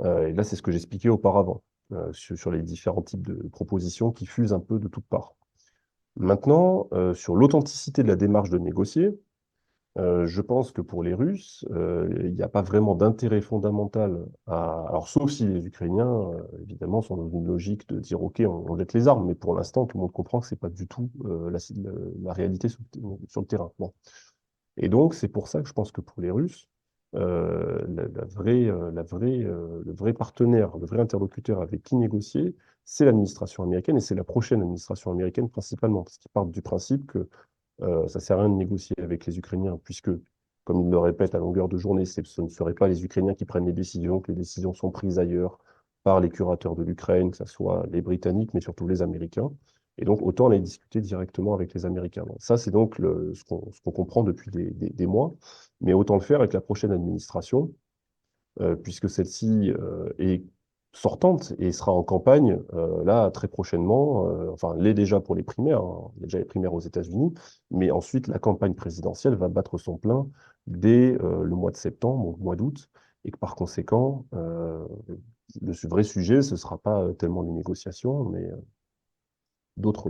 Et là, c'est ce que j'expliquais auparavant, sur les différents types de propositions qui fusent un peu de toutes parts. Maintenant, sur l'authenticité de la démarche de négocier, je pense que pour les Russes, il n'y a pas vraiment d'intérêt fondamental alors, sauf si les Ukrainiens, évidemment, sont dans une logique de dire, OK, on jette les armes, mais pour l'instant, tout le monde comprend que c'est pas du tout la réalité sur le terrain. Bon. Et donc, c'est pour ça que je pense que pour les Russes, le vrai partenaire, le vrai interlocuteur avec qui négocier, c'est l'administration américaine et c'est la prochaine administration américaine principalement, parce qu'ils partent du principe que ça ne sert à rien de négocier avec les Ukrainiens, puisque, comme ils le répètent à longueur de journée, ce ne seraient pas les Ukrainiens qui prennent les décisions, que les décisions sont prises ailleurs par les curateurs de l'Ukraine, que ce soit les Britanniques, mais surtout les Américains. Et donc, autant les discuter directement avec les Américains. Donc, ça, c'est donc ce qu'on comprend depuis des mois, mais autant le faire avec la prochaine administration, puisque celle-ci est sortante et sera en campagne là très prochainement, enfin l'est déjà pour les primaires, hein. Il y a déjà les primaires aux États-Unis, mais ensuite la campagne présidentielle va battre son plein dès le mois de septembre, ou le mois d'août, et que par conséquent, le vrai sujet, ce ne sera pas tellement les négociations, mais d'autres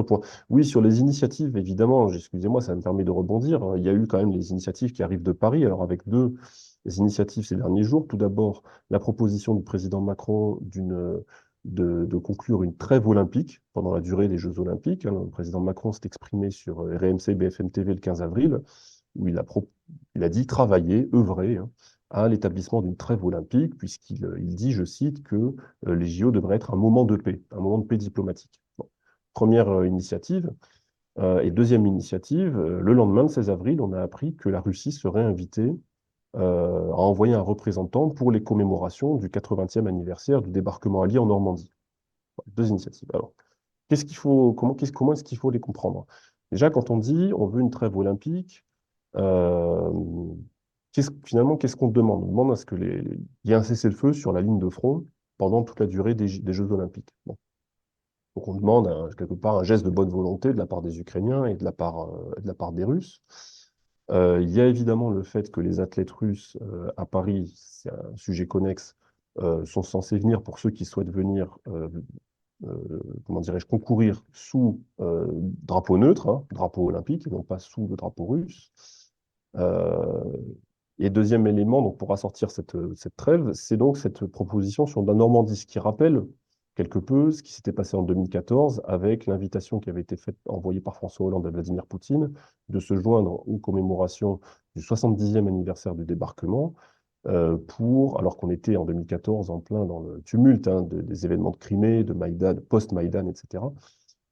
points. Oui, sur les initiatives, évidemment, excusez-moi, ça me permet de rebondir. Il y a eu quand même les initiatives qui arrivent de Paris, alors avec deux initiatives ces derniers jours. Tout d'abord, la proposition du président Macron de conclure une trêve olympique pendant la durée des Jeux olympiques. Le président Macron s'est exprimé sur RMC BFM TV le 15 avril, où il a dit travailler, œuvrer hein, à l'établissement d'une trêve olympique, il dit, je cite, que les JO devraient être un moment de paix, un moment de paix diplomatique. Bon. Première initiative. Et deuxième initiative, le lendemain, le 16 avril, on a appris que la Russie serait invitée a envoyé un représentant pour les commémorations du 80e anniversaire du débarquement allié en Normandie. Deux initiatives. Alors, comment est-ce qu'il faut les comprendre? Déjà, quand on dit on veut une trêve olympique, euh, finalement, qu'est-ce qu'on demande? On demande à ce que il y ait un cessez-le-feu sur la ligne de front pendant toute la durée des Jeux olympiques. Bon. Donc on demande quelque part un geste de bonne volonté de la part des Ukrainiens et de la part des Russes. Il y a évidemment le fait que les athlètes russes à Paris, c'est un sujet connexe, sont censés venir, pour ceux qui souhaitent venir, comment dirais-je, concourir sous drapeau neutre, hein, drapeau olympique, et non pas sous le drapeau russe. Euh, et deuxième élément, donc pour assortir cette trêve, c'est donc cette proposition sur la Normandie, ce qui rappelle quelque peu ce qui s'était passé en 2014 avec l'invitation qui avait été faite, envoyée par François Hollande à Vladimir Poutine, de se joindre aux commémorations du 70e anniversaire du débarquement, alors qu'on était en 2014 en plein dans le tumulte hein, des événements de Crimée, de Maïdan, post-Maïdan, etc.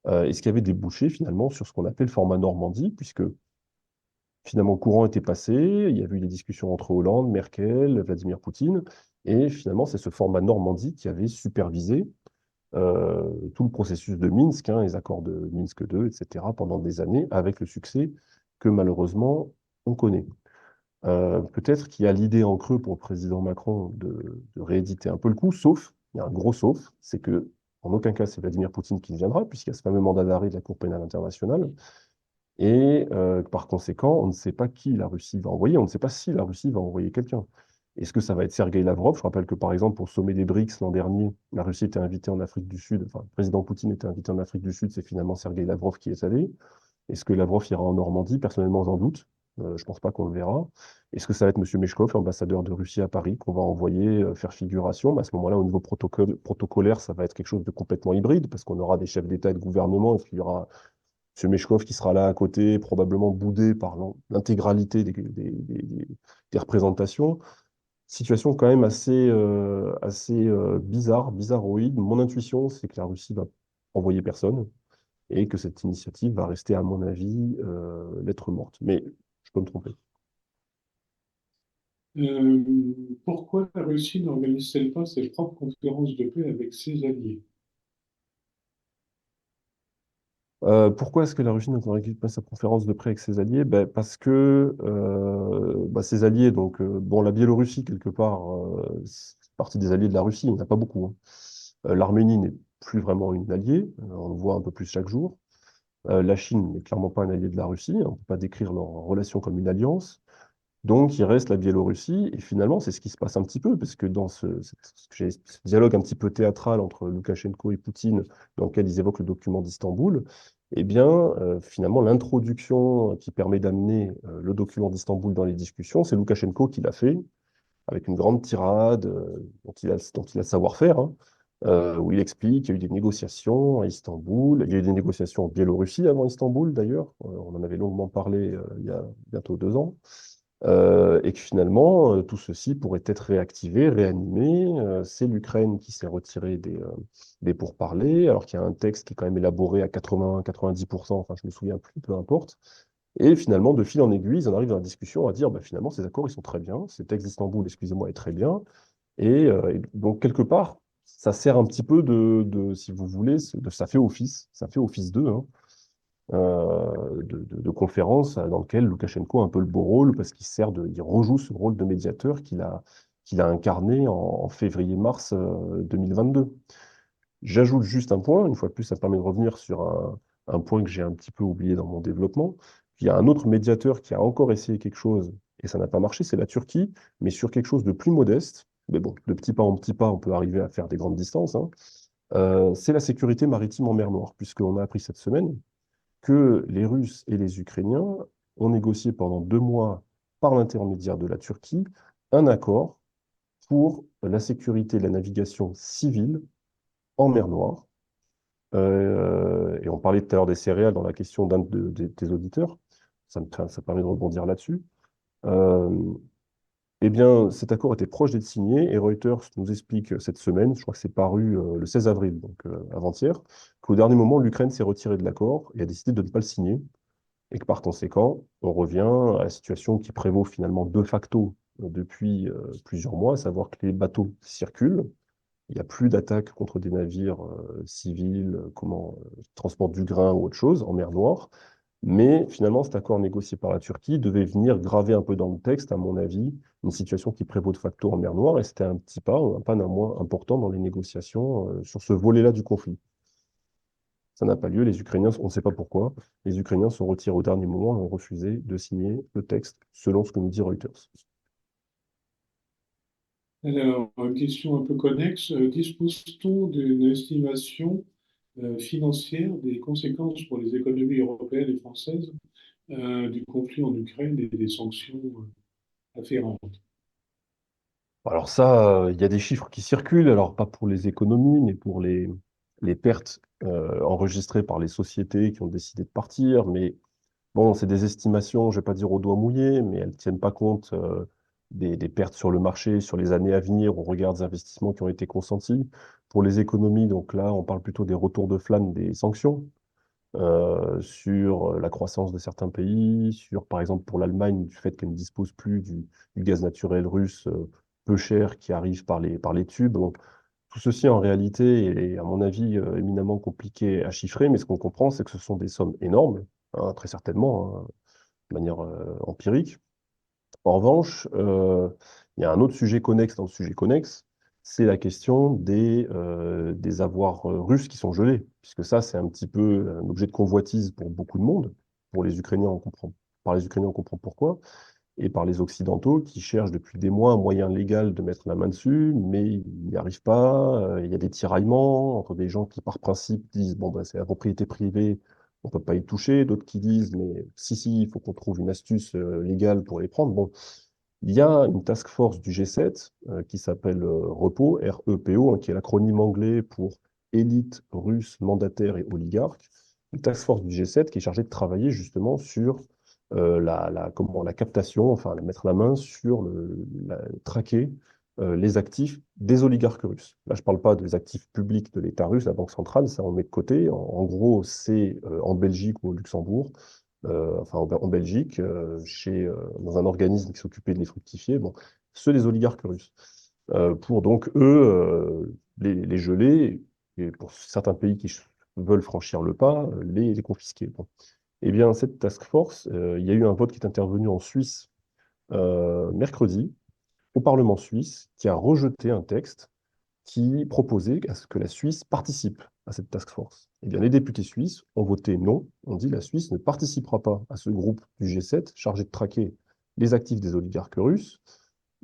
Et ce qui avait débouché finalement sur ce qu'on appelle le format Normandie, puisque finalement, le courant était passé, il y a eu des discussions entre Hollande, Merkel, Vladimir Poutine, et finalement, c'est ce format Normandie qui avait supervisé tout le processus de Minsk, hein, les accords de Minsk II, etc., pendant des années, avec le succès que malheureusement on connaît. Peut-être qu'il y a l'idée en creux pour le président Macron de rééditer un peu le coup, sauf, il y a un gros sauf, c'est que en aucun cas c'est Vladimir Poutine qui viendra, puisqu'il y a ce fameux mandat d'arrêt de la Cour pénale internationale. Et par conséquent, on ne sait pas qui la Russie va envoyer, on ne sait pas si la Russie va envoyer quelqu'un. Est-ce que ça va être Sergueï Lavrov? Je rappelle que par exemple, au sommet des BRICS l'an dernier, la Russie était invitée en Afrique du Sud, enfin, le président Poutine était invité en Afrique du Sud, c'est finalement Sergueï Lavrov qui est allé. Est-ce que Lavrov ira en Normandie? Personnellement, j'en doute. Je ne pense pas qu'on le verra. Est-ce que ça va être M. Meshkov, ambassadeur de Russie à Paris, qu'on va envoyer faire figuration? À ce moment-là, au niveau protocolaire, ça va être quelque chose de complètement hybride, parce qu'on aura des chefs d'État et de gouvernement, et qu'il y aura M. Meshkov qui sera là à côté, probablement boudé par l'intégralité des représentations. Situation quand même assez bizarre, bizarroïde. Mon intuition, c'est que la Russie va envoyer personne et que cette initiative va rester, à mon avis, lettre morte. Mais je peux me tromper. Euh, Pourquoi la Russie n'organise-t-elle pas ses propres conférences de paix avec ses alliés? Pourquoi est-ce que la Russie n'organise pas sa conférence de paix avec ses alliés? Ben, parce que ses alliés, donc bon, la Biélorussie, quelque part, c'est partie des alliés de la Russie, il n'y en a pas beaucoup. Hein. L'Arménie n'est plus vraiment une alliée, on le voit un peu plus chaque jour. La Chine n'est clairement pas un allié de la Russie, on ne peut pas décrire leur relation comme une alliance. Donc, il reste la Biélorussie, et finalement, c'est ce qui se passe un petit peu, parce que dans ce dialogue un petit peu théâtral entre Loukachenko et Poutine, dans lequel ils évoquent le document d'Istanbul, eh bien, finalement, l'introduction qui permet d'amener le document d'Istanbul dans les discussions, c'est Loukachenko qui l'a fait, avec une grande tirade dont il a le savoir-faire, hein, où il explique qu'il y a eu des négociations à Istanbul, il y a eu des négociations en Biélorussie avant Istanbul, d'ailleurs, on en avait longuement parlé il y a bientôt 2 ans. Et que finalement, tout ceci pourrait être réactivé, réanimé. C'est l'Ukraine qui s'est retirée des pourparlers, alors qu'il y a un texte qui est quand même élaboré à 80-90%, enfin je me souviens plus, peu importe. Et finalement, de fil en aiguille, ils en arrivent dans la discussion à dire, bah, finalement, ces accords, ils sont très bien, ce texte d'Istanbul, excusez-moi, est très bien. Et donc, quelque part, ça sert un petit peu si vous voulez, ça fait office d'eux, hein, de conférence dans lequel Loukachenko a un peu le beau rôle parce il rejoue ce rôle de médiateur qu'il a incarné en février-mars 2022. J'ajoute juste un point, une fois de plus, ça me permet de revenir sur un point que j'ai un petit peu oublié dans mon développement. Il y a un autre médiateur qui a encore essayé quelque chose et ça n'a pas marché, c'est la Turquie, mais sur quelque chose de plus modeste. Mais bon, de petit pas en petit pas, on peut arriver à faire des grandes distances, hein. C'est la sécurité maritime en mer Noire, puisqu'on a appris cette semaine que les Russes et les Ukrainiens ont négocié pendant 2 mois, par l'intermédiaire de la Turquie, un accord pour la sécurité de la navigation civile en mer Noire. Et on parlait tout à l'heure des céréales dans la question des auditeurs. Ça permet de rebondir là-dessus. Euh, eh bien, cet accord était proche d'être signé et Reuters nous explique cette semaine, je crois que c'est paru le 16 avril, donc avant-hier, qu'au dernier moment, l'Ukraine s'est retirée de l'accord et a décidé de ne pas le signer et que par conséquent, on revient à la situation qui prévaut finalement de facto depuis plusieurs mois, à savoir que les bateaux circulent. Il n'y a plus d'attaques contre des navires civils, qui transportent du grain ou autre chose en mer Noire. Mais finalement, cet accord négocié par la Turquie devait venir graver un peu dans le texte, à mon avis, une situation qui prévaut de facto en mer Noire, et c'était un petit pas, un pas néanmoins important dans les négociations sur ce volet-là du conflit. Ça n'a pas lieu, les Ukrainiens, on ne sait pas pourquoi, les Ukrainiens sont retirés au dernier moment et ont refusé de signer le texte, selon ce que nous dit Reuters. Alors, une question un peu connexe. Dispose-t-on d'une estimation financière des conséquences pour les économies européennes et françaises du conflit en Ukraine et des sanctions afférentes? Alors ça, il y a des chiffres qui circulent, alors pas pour les économies, mais pour les pertes enregistrées par les sociétés qui ont décidé de partir. Mais bon, c'est des estimations, je vais pas dire au doigt mouillé, mais elles tiennent pas compte des pertes sur le marché, sur les années à venir, au regard des investissements qui ont été consentis. Pour les économies, donc là, on parle plutôt des retours de flamme des sanctions sur la croissance de certains pays, sur, par exemple, pour l'Allemagne, du fait qu'elle ne dispose plus du gaz naturel russe peu cher qui arrive par les tubes. Donc, tout ceci, en réalité, est, à mon avis, éminemment compliqué à chiffrer, mais ce qu'on comprend, c'est que ce sont des sommes énormes, hein, très certainement, hein, de manière empirique. En revanche, il y a un autre sujet connexe dans le sujet connexe, c'est la question des avoirs russes qui sont gelés, puisque ça, c'est un petit peu un objet de convoitise pour beaucoup de monde. Pour les Ukrainiens, on comprend, par les Ukrainiens, on comprend pourquoi, et par les Occidentaux qui cherchent depuis des mois un moyen légal de mettre la main dessus, mais ils n'y arrivent pas. Il y a des tiraillements entre des gens qui, par principe, disent, bon, bah, c'est la propriété privée, on peut pas y toucher, d'autres qui disent, mais si, il faut qu'on trouve une astuce légale pour les prendre. Bon, il y a une task force du G7 qui s'appelle REPO, R-E-P-O, hein, qui est l'acronyme anglais pour élite russe, mandataire et oligarque. Une task force du G7 qui est chargée de travailler justement sur la captation, enfin, mettre la main sur traquer les actifs des oligarques russes. Là, je ne parle pas des actifs publics de l'État russe, la Banque centrale, ça on met de côté. En gros, c'est en Belgique ou au Luxembourg, enfin en Belgique, dans un organisme qui s'occupait de les fructifier, bon, ceux des oligarques russes. Pour donc, eux, les geler, et pour certains pays qui veulent franchir le pas, les confisquer. Bon. Eh bien, cette task force, il y a eu un vote qui est intervenu en Suisse mercredi, au Parlement suisse, qui a rejeté un texte qui proposait à ce que la Suisse participe à cette task force. Eh bien, les députés suisses ont voté non, ont dit la Suisse ne participera pas à ce groupe du G7 chargé de traquer les actifs des oligarques russes,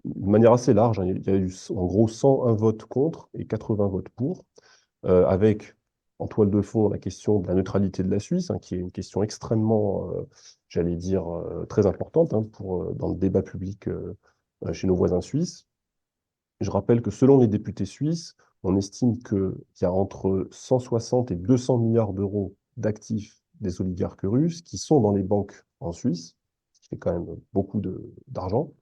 de manière assez large, hein. Il y a eu en gros 101 votes contre et 80 votes pour, avec en toile de fond la question de la neutralité de la Suisse, hein, qui est une question extrêmement, j'allais dire, très importante hein, dans le débat public chez nos voisins suisses. Je rappelle que selon les députés suisses, on estime qu'il y a entre 160 et 200 milliards d'euros d'actifs des oligarques russes qui sont dans les banques en Suisse, ce qui fait quand même beaucoup d'argent,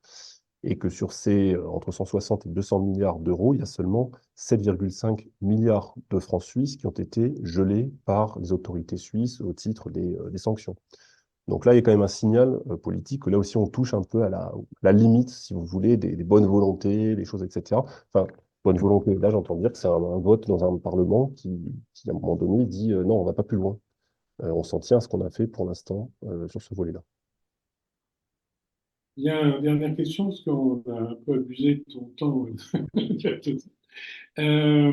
et que sur ces entre 160 et 200 milliards d'euros, il y a seulement 7,5 milliards de francs suisses qui ont été gelés par les autorités suisses au titre des sanctions. Donc là, il y a quand même un signal politique que là aussi, on touche un peu à la limite, si vous voulez, des bonnes volontés, des choses, etc. Enfin, bonne volonté, là, j'entends dire que c'est un vote dans un Parlement qui, à un moment donné, dit non, on va pas plus loin. On s'en tient à ce qu'on a fait pour l'instant sur ce volet-là. Il y a une dernière question, parce qu'on a un peu abusé de ton temps. Euh,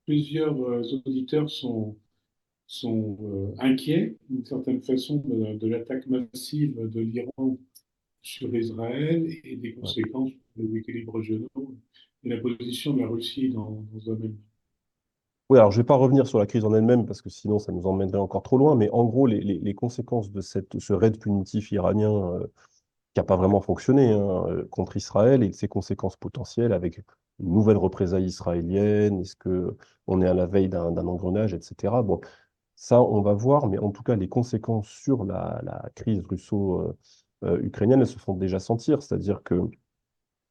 Plusieurs auditeurs sont inquiets, d'une certaine façon, de l'attaque massive de l'Iran sur Israël et des Ouais. conséquences pour les équilibres régionaux et la position de la Russie dans ce domaine. Oui, alors je ne vais pas revenir sur la crise en elle-même parce que sinon ça nous emmènerait encore trop loin, mais en gros, les conséquences de ce raid punitif iranien qui n'a pas vraiment fonctionné hein, contre Israël et de ses conséquences potentielles avec une nouvelle représailles israélienne, est-ce que on est à la veille d'un engrenage, etc. Bon, ça, on va voir, mais en tout cas, les conséquences sur la crise russo-ukrainienne, elles se font déjà sentir, c'est-à-dire que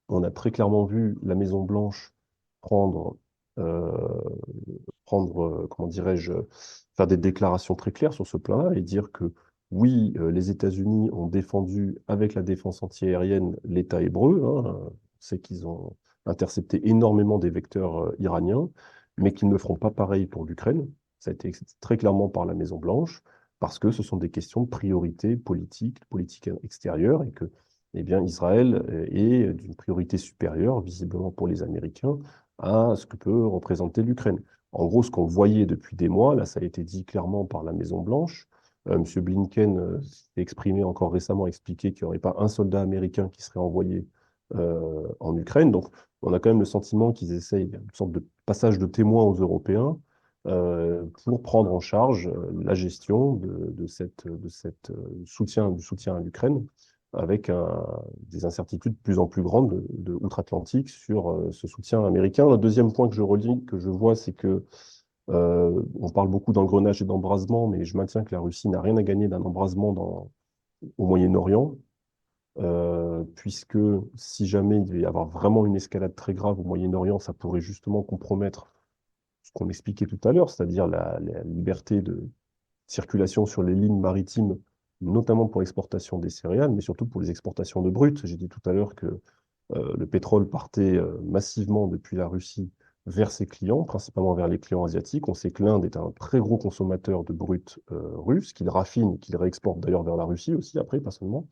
on a très clairement vu la Maison-Blanche prendre, euh, comment dirais-je, faire des déclarations très claires sur ce plan-là et dire que Oui, les États-Unis ont défendu avec la défense antiaérienne l'État hébreu, hein. On sait qu'ils ont intercepté énormément des vecteurs iraniens, mais qu'ils ne feront pas pareil pour l'Ukraine. Ça a été très clairement par la Maison-Blanche, parce que ce sont des questions de priorité politique, politique extérieure, et que eh bien, Israël est d'une priorité supérieure, visiblement pour les Américains, à ce que peut représenter l'Ukraine. En gros, ce qu'on voyait depuis des mois, là, ça a été dit clairement par la Maison-Blanche. Monsieur Blinken s'est exprimé encore récemment, expliqué qu'il n'y aurait pas un soldat américain qui serait envoyé en Ukraine. Donc, on a quand même le sentiment qu'ils essayent une sorte de passage de témoin aux Européens pour prendre en charge la gestion de cette du soutien à l'Ukraine, avec des incertitudes de plus en plus grandes outre-Atlantique sur ce soutien américain. Le deuxième point que je relis, que je vois, c'est que on parle beaucoup d'engrenage et d'embrasement, mais je maintiens que la Russie n'a rien à gagner d'un embrasement au Moyen-Orient, puisque si jamais il devait y avoir vraiment une escalade très grave au Moyen-Orient, ça pourrait justement compromettre ce qu'on expliquait tout à l'heure, c'est-à-dire la liberté de circulation sur les lignes maritimes, notamment pour l'exportation des céréales, mais surtout pour les exportations de brut. J'ai dit tout à l'heure que le pétrole partait massivement depuis la Russie vers ses clients, principalement vers les clients asiatiques. On sait que l'Inde est un très gros consommateur de brut russe, qu'il raffine, qu'il réexporte d'ailleurs vers la Russie aussi, après, pas seulement.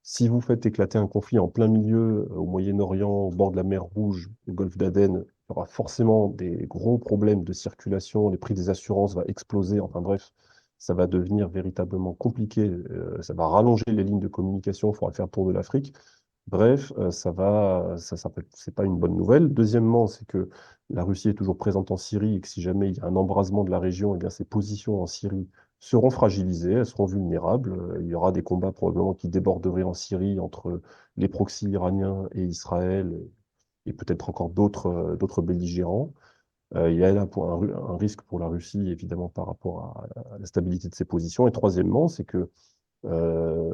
Si vous faites éclater un conflit en plein milieu, au Moyen-Orient, au bord de la mer Rouge, au golfe d'Aden, il y aura forcément des gros problèmes de circulation, les prix des assurances vont exploser, enfin bref, ça va devenir véritablement compliqué, ça va rallonger les lignes de communication, il faudra faire le tour de l'Afrique. Bref, c'est pas une bonne nouvelle. Deuxièmement, c'est que la Russie est toujours présente en Syrie et que si jamais il y a un embrasement de la région, eh bien, ses positions en Syrie seront fragilisées, elles seront vulnérables. Il y aura des combats probablement qui déborderaient en Syrie entre les proxys iraniens et Israël et peut-être encore d'autres belligérants. Il y a là un risque pour la Russie, évidemment, par rapport à la stabilité de ses positions. Et troisièmement, c'est que euh,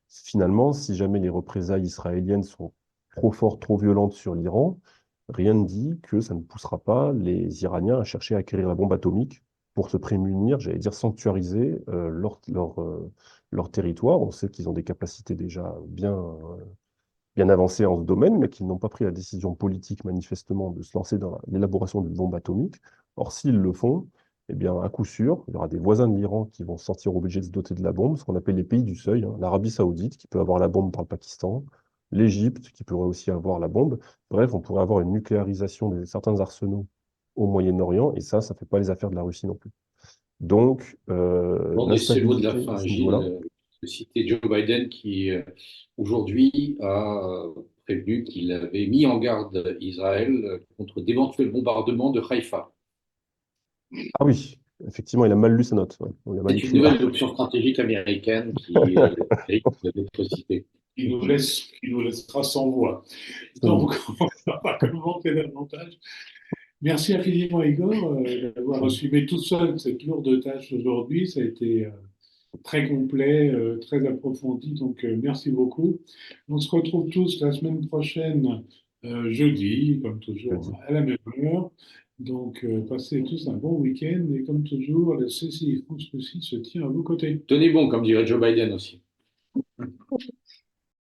finalement, si jamais les représailles israéliennes sont trop fortes, trop violentes sur l'Iran, rien ne dit que ça ne poussera pas les Iraniens à chercher à acquérir la bombe atomique pour se prémunir, j'allais dire sanctuariser leur territoire. On sait qu'ils ont des capacités déjà bien avancées en ce domaine, mais qu'ils n'ont pas pris la décision politique manifestement de se lancer dans l'élaboration d'une bombe atomique. Or, s'ils le font, eh bien, à coup sûr, il y aura des voisins de l'Iran qui vont se sentir obligés de se doter de la bombe, ce qu'on appelle les pays du seuil, hein. L'Arabie Saoudite qui peut avoir la bombe par le Pakistan, l'Égypte qui pourrait aussi avoir la bombe. Bref, on pourrait avoir une nucléarisation de certains arsenaux au Moyen-Orient, et ça ne fait pas les affaires de la Russie non plus. Donc, Bon, et c'est le mot de la l'instabilité à fin, ce Gilles. niveau-là. De citer Joe Biden qui, aujourd'hui, a prévenu qu'il avait mis en garde Israël contre d'éventuels bombardements de Haïfa. Ah oui, effectivement, il a mal lu sa note. Ouais. Il a mal C'est une écrit. nouvelle option stratégique américaine qui mérite d'être citée. Qui nous laissera sans voix. Oui. Donc, on ne va pas commenter davantage. Merci infiniment, Igor, d'avoir assumé tout seul cette lourde tâche aujourd'hui. Ça a été très complet, très approfondi. Donc, merci beaucoup. On se retrouve tous la semaine prochaine, jeudi, comme Je toujours, dis. à la même heure. Donc, passez tous un bon week-end. Et comme toujours, la CCI France Russie se tient à vos côtés. Tenez bon, comme dirait Joe Biden aussi.